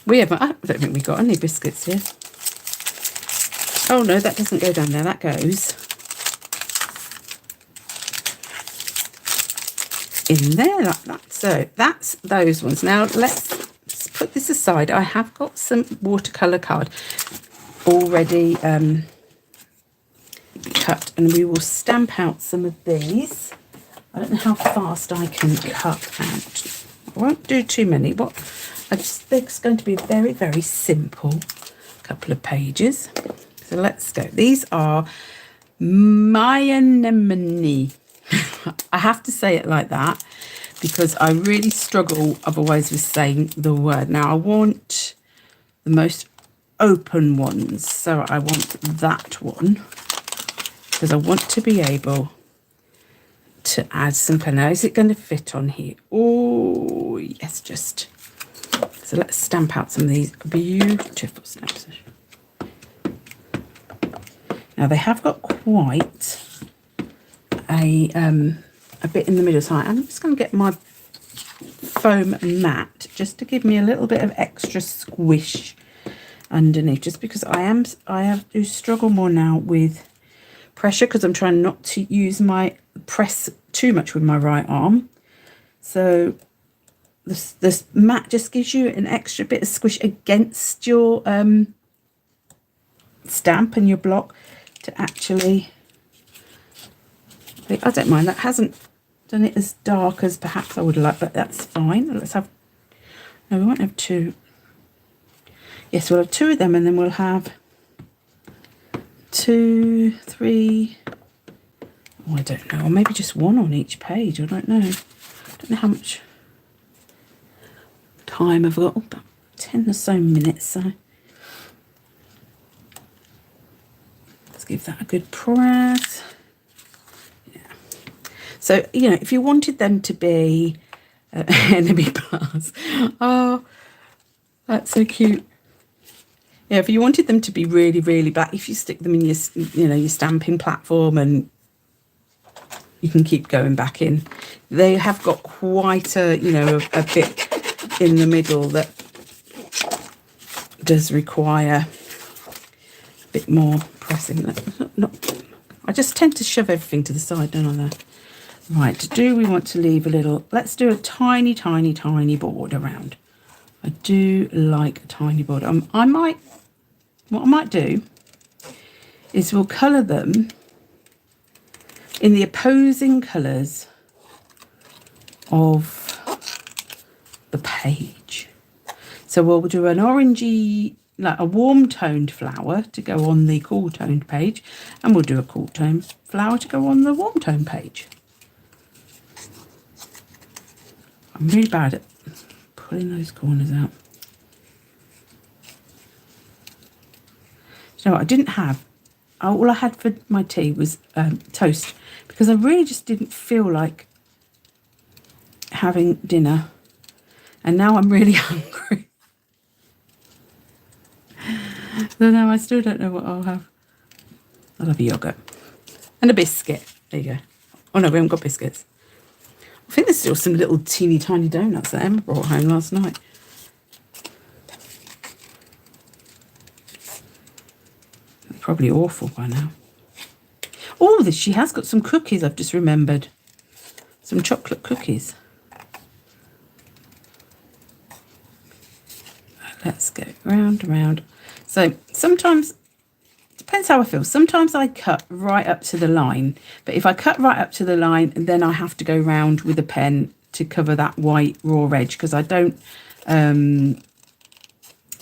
I don't think we got any biscuits here. Oh no, that doesn't go down there, that goes in there like that. So that's those ones. Now let's put this aside. I have got some watercolour card already cut, and we will stamp out some of these. I don't know how fast I can cut out. I won't do too many. I just think it's going to be a very, very simple couple of pages. So let's go. These are my anemone. I have to say it like that because I really struggle otherwise with saying the word. Now I want the most open ones. So I want that one because I want to be able to add some colour. Now, is it going to fit on here? Oh, yes, just. So let's stamp out some of these beautiful stamps. Now they have got quite a bit in the middle, so I'm just going to get my foam mat just to give me a little bit of extra squish underneath, just because I do struggle more now with pressure because I'm trying not to use my press too much with my right arm. So this mat just gives you an extra bit of squish against your stamp and your block to actually, I don't mind, that hasn't done it as dark as perhaps I would like, but that's fine. Let's have, no, we won't have two. Yes, we'll have two of them, and then we'll have 2, 3, oh, I don't know, or maybe just one on each page. I don't know. I don't know how much time I've got. About 10 or so minutes, so let's give that a good press. Yeah. So, if you wanted them to be enemy bars, oh, that's so cute. Yeah, if you wanted them to be really, really black, if you stick them in your, your stamping platform, and you can keep going back in. They have got quite a, a bit in the middle that does require a bit more pressing. I just tend to shove everything to the side, don't I? There. Right, do we want to leave a little? Let's do a tiny, tiny, tiny border around. I do like a tiny border. What I might do is we'll colour them in the opposing colours of the page. So we'll do an orangey, like a warm toned flower to go on the cool toned page, and we'll do a cool toned flower to go on the warm toned page. I'm really bad at pulling those corners out. So I didn't have, all I had for my tea was toast, because I really just didn't feel like having dinner, and now I'm really hungry. So now I still don't know what I'll have. I'll have a yoghurt and a biscuit. There you go. Oh no, we haven't got biscuits. I think there's still some little teeny tiny donuts that Emma brought home last night. They're probably awful by now. Oh, she has got some cookies, I've just remembered. Some chocolate cookies. Let's go round and round. So sometimes, depends how I feel. Sometimes I cut right up to the line. But if I cut right up to the line, then I have to go round with a pen to cover that white raw edge, because I don't, I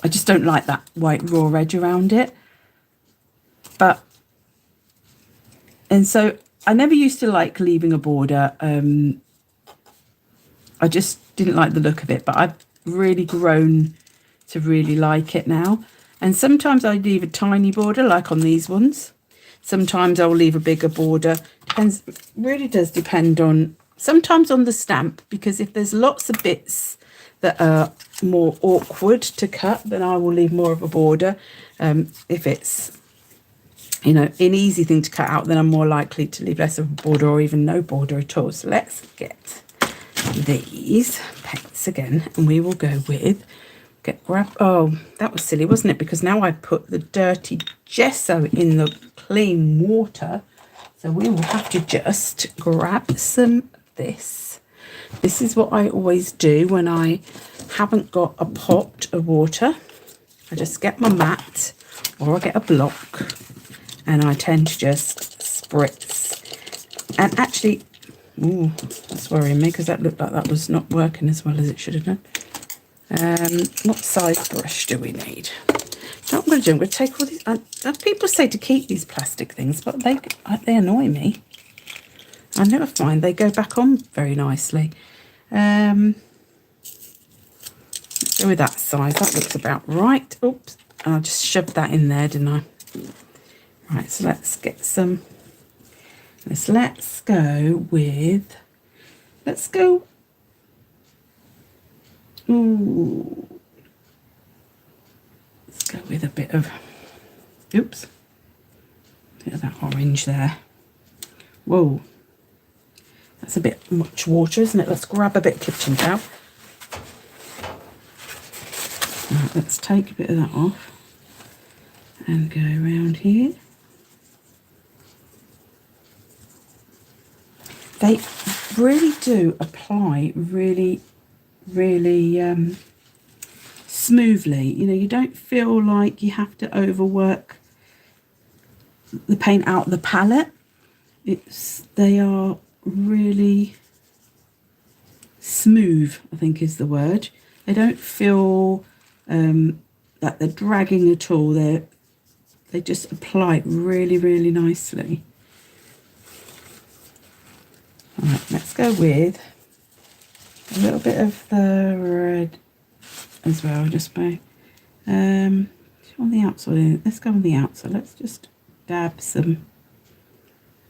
just don't like that white raw edge around it. And so I never used to like leaving a border. I just didn't like the look of it, but I've really grown to really like it now. And sometimes I leave a tiny border, like on these ones. Sometimes I'll leave a bigger border. Depends, really does depend on sometimes on the stamp, because if there's lots of bits that are more awkward to cut, then I will leave more of a border. If it's, you know, an easy thing to cut out, then I'm more likely to leave less of a border or even no border at all. So let's get these paints again, and we will go with, oh, that was silly, wasn't it? Because now I put the dirty gesso in the clean water. So we will have to just grab some of this. This is what I always do when I haven't got a pot of water. I just get my mat or I get a block, and I tend to just spritz. And actually, ooh, that's worrying me, because that looked like that was not working as well as it should have done. What size brush do we need? So what I'm going to do, I'm going to take all these. People say to keep these plastic things, but they annoy me. I never find they go back on very nicely. Let's go with that size. That looks about right. Oops, I just shoved that in there, didn't I? Right, so let's get some. Let's go with. Let's go. Ooh. Let's go with a bit of. Oops. Bit of that orange there. Whoa. That's a bit much water, isn't it? Let's grab a bit of kitchen towel. Right, let's take a bit of that off and go around here. They really do apply really smoothly. You know, you don't feel like you have to overwork the paint out of the palette. They are really smooth, I think is the word. They don't feel that they're dragging at all. They just apply it really nicely. All right, let's go with a little bit of the red as well, just by on the outside. Let's go on the outside. Let's just dab some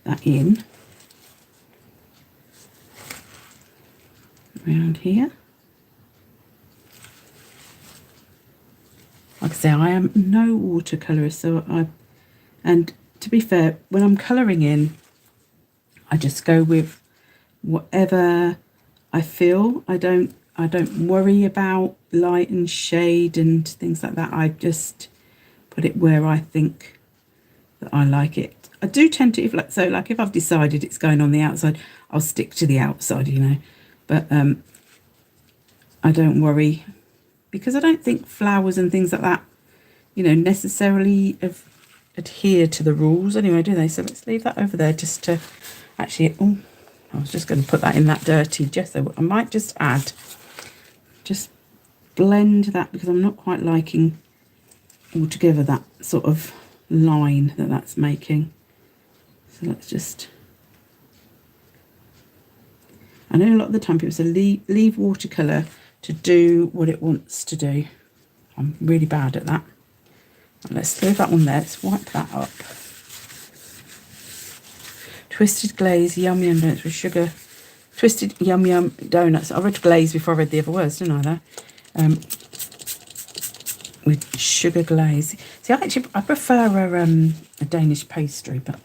that in around here. Like I say, I am no watercolourist, so and to be fair, when I'm colouring in, I just go with whatever I feel. I don't worry about light and shade and things like that. I just put it where I think that I like it. I do tend to, if I've decided it's going on the outside, I'll stick to the outside, you know. But I don't worry, because I don't think flowers and things like that, you know, necessarily adhere to the rules anyway, do they? So let's leave that over there just to actually. Oh, I was just going to put that in that dirty gesso. I might just blend that, because I'm not quite liking altogether that sort of line that's making. So let's just. I know a lot of the time people say leave watercolour to do what it wants to do. I'm really bad at that. Let's leave that one there. Let's wipe that up. Twisted glaze, yum yum donuts with sugar. Twisted yum yum donuts. I read glaze before I read the other words, didn't I? There. With sugar glaze. See, I prefer a Danish pastry, but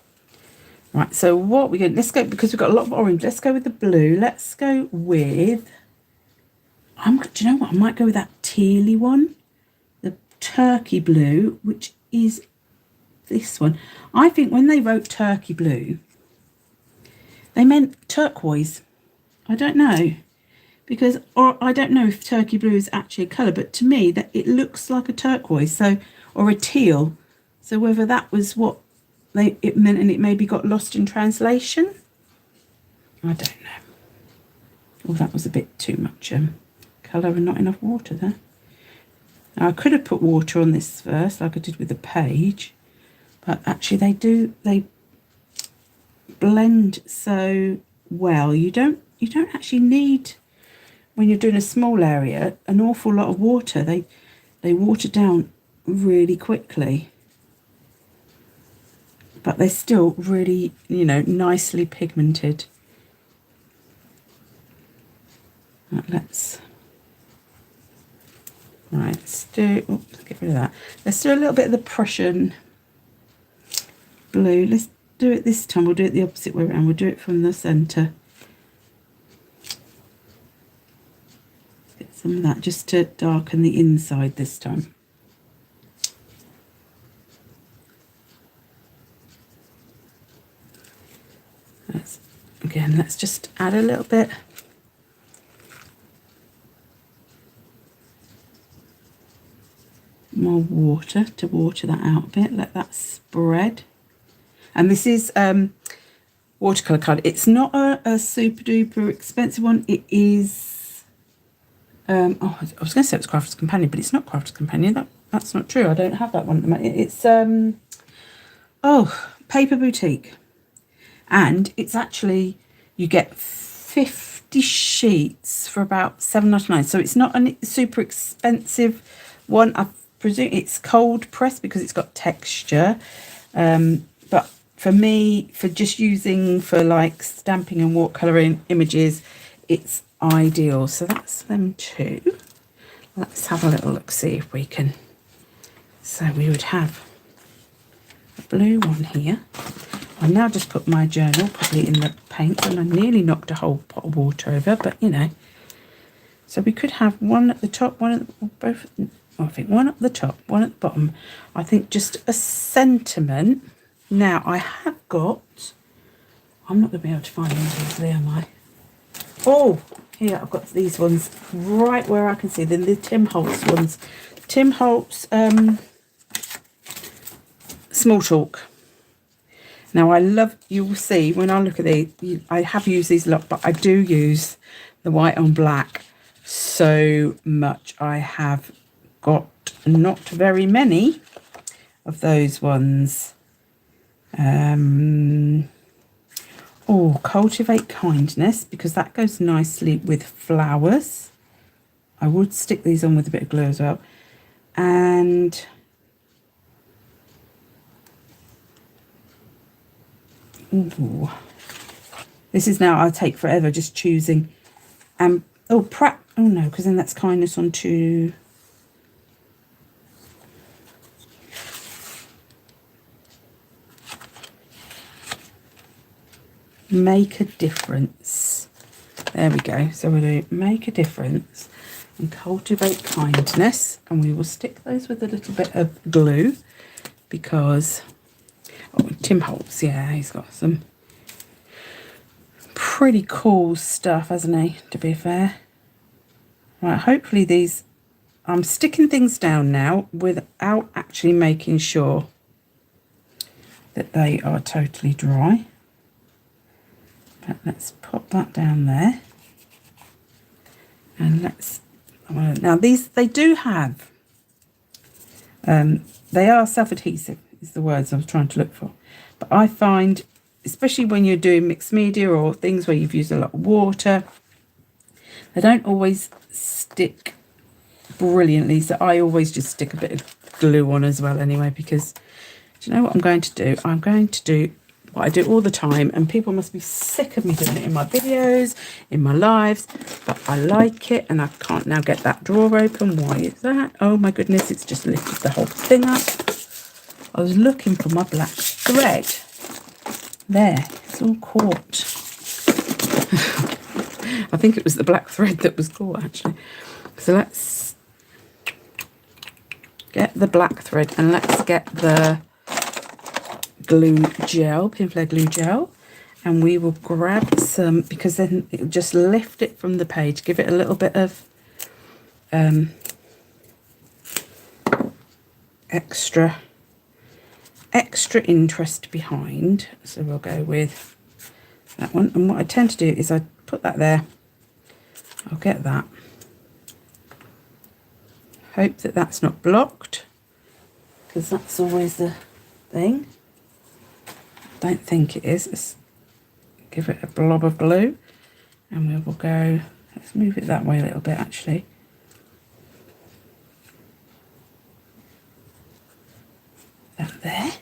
right. So what we're going? Let's go, because we've got a lot of orange. Let's go with the blue. Let's go with. Do you know what? I might go with that tealy one, the turkey blue, which is this one. I think when they wrote turkey blue, they meant turquoise. I don't know, or I don't know if turkey blue is actually a colour, but to me that it looks like a turquoise, so, or a teal. So whether that was what it meant and it maybe got lost in translation, I don't know. Oh, that was a bit too much colour and not enough water there. Now I could have put water on this first, like I did with the page, but actually they blend so well. You don't actually need, when you're doing a small area, an awful lot of water. They water down really quickly, but they're still really, you know, nicely pigmented. Let's do, oops, get rid of that. Let's do a little bit of the Prussian blue. Let's do it this time. We'll do it the opposite way around. We'll do it from the centre. Get some of that just to darken the inside this time. Let's just add a little bit. More water to water that out a bit, let that spread. And this is watercolour card. It's not a super duper expensive one. It is I was going to say it was Crafter's Companion, but it's not Crafter's Companion. That's not true. I don't have that one at the moment. It's Paper Boutique, and it's actually, you get 50 sheets for about $7.99. So it's not a super expensive one. I presume it's cold pressed because it's got texture. But for me, for just using for like stamping and watercolouring images, it's ideal. So that's them two. Let's have a little look, see if we can. So we would have a blue one here. I now just put my journal probably in the paint, and I nearly knocked a whole pot of water over, but you know. So we could have one at the top, one at the, both. I think one at the top, one at the bottom. I think just a sentiment. Now I have got. I'm not going to be able to find them easily, am I? Oh, here I've got these ones right where I can see them. The Tim Holtz ones. Tim Holtz Small Talk. Now I love, you will see when I look at these, I have used these a lot, but I do use the white on black so much. I have got not very many of those ones. Cultivate Kindness, because that goes nicely with flowers. I would stick these on with a bit of glue as well. And ooh, this is now, I'll take forever just choosing. Oh no, because then that's kindness on two. Make a difference. There we go. So we'll do make a difference and cultivate kindness, and we will stick those with a little bit of glue because Tim Holtz, yeah, he's got some pretty cool stuff, hasn't he, to be fair. Right, hopefully these, I'm sticking things down now without actually making sure that they are totally dry. But let's pop that down there. And let's, now these, they do have, they are self-adhesive, is the words I was trying to look for. But I find, especially when you're doing mixed media or things where you've used a lot of water, they don't always stick brilliantly. So I always just stick a bit of glue on as well anyway, because do you know what I'm going to do? I'm going to do what I do all the time, and people must be sick of me doing it in my videos, in my lives, but I like it, and I can't now get that drawer open. Why is that? Oh my goodness, it's just lifted the whole thing up. I was looking for my black thread. There, it's all caught. I think it was the black thread that was caught actually. So let's get the black thread and let's get the glue gel, Pinflair glue gel, and we will grab some, because then it'll just lift it from the page, give it a little bit of extra interest behind. So we'll go with that one, and what I tend to do is I put that there, I'll get that, hope that that's not blocked, because that's always the thing. Don't think it is. Let's give it a blob of glue, and we will go, let's move it that way a little bit actually. That there.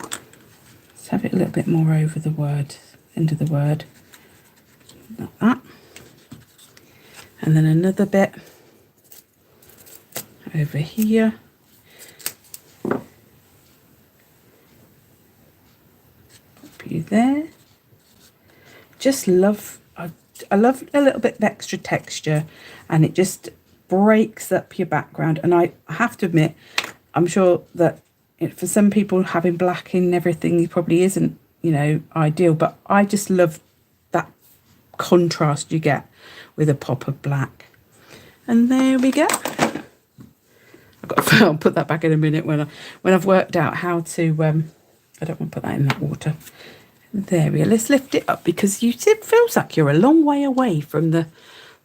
Let's have it a little bit more over the word, end of the word. Like that. And then another bit over here. Pop you there. Just love, I love a little bit of extra texture, and it just breaks up your background. And I have to admit, I'm sure that for some people having black in everything probably isn't, you know, ideal, but I just love that contrast you get with a pop of black. And there we go. I'll put that back in a minute when I've worked out how to I don't want to put that in that water. There we go. Let's lift it up, because it feels like you're a long way away from the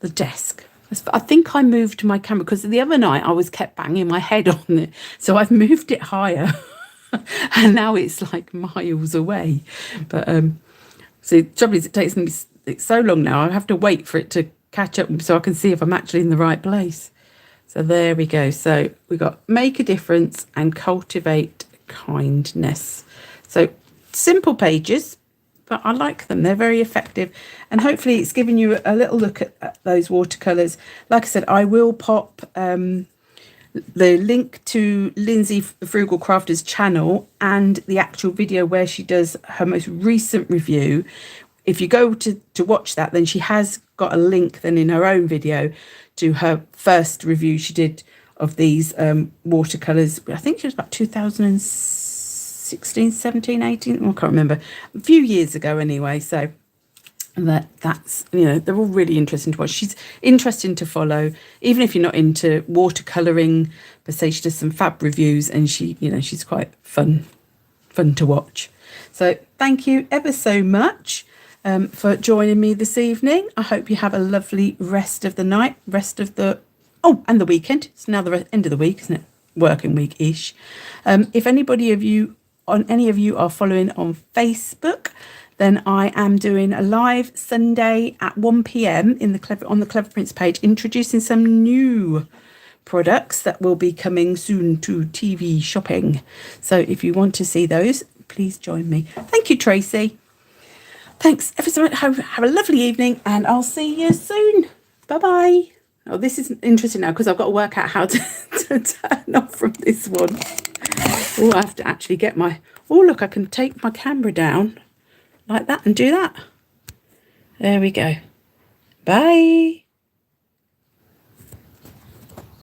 desk. I think I moved my camera, because the other night I was kept banging my head on it, so I've moved it higher and now it's like miles away. But so the trouble is, it takes me it's so long now, I have to wait for it to catch up so I can see if I'm actually in the right place. So there we go. So we got make a difference and cultivate kindness. So simple pages, but I like them. They're very effective. And hopefully it's given you a little look at those watercolours. Like I said, I will pop the link to Lindsay Frugal Crafter's channel and the actual video where she does her most recent review. If you go to watch that, then she has got a link then in her own video to her first review she did of these watercolours. I think it was about 2016, 17, 18, I can't remember, a few years ago anyway. So that's, you know, they're all really interesting to watch. She's interesting to follow, even if you're not into watercolouring per se. She does some fab reviews, and she, you know, she's quite fun to watch. So thank you ever so much for joining me this evening. I hope you have a lovely rest of the night, and the weekend. It's now the end of the week, isn't it? Working week-ish. If any of you are following on Facebook, then I am doing a live Sunday at 1 p.m. on the Clever Prince page, introducing some new products that will be coming soon to TV shopping. So if you want to see those, please join me. Thank you, Tracy. Thanks ever so much. Have a lovely evening, and I'll see you soon. Bye-bye. Oh, this is interesting now, because I've got to work out how to turn off from this one. Oh, I have to actually get my... Oh, look, I can take my camera down like that and do that. There we go. Bye.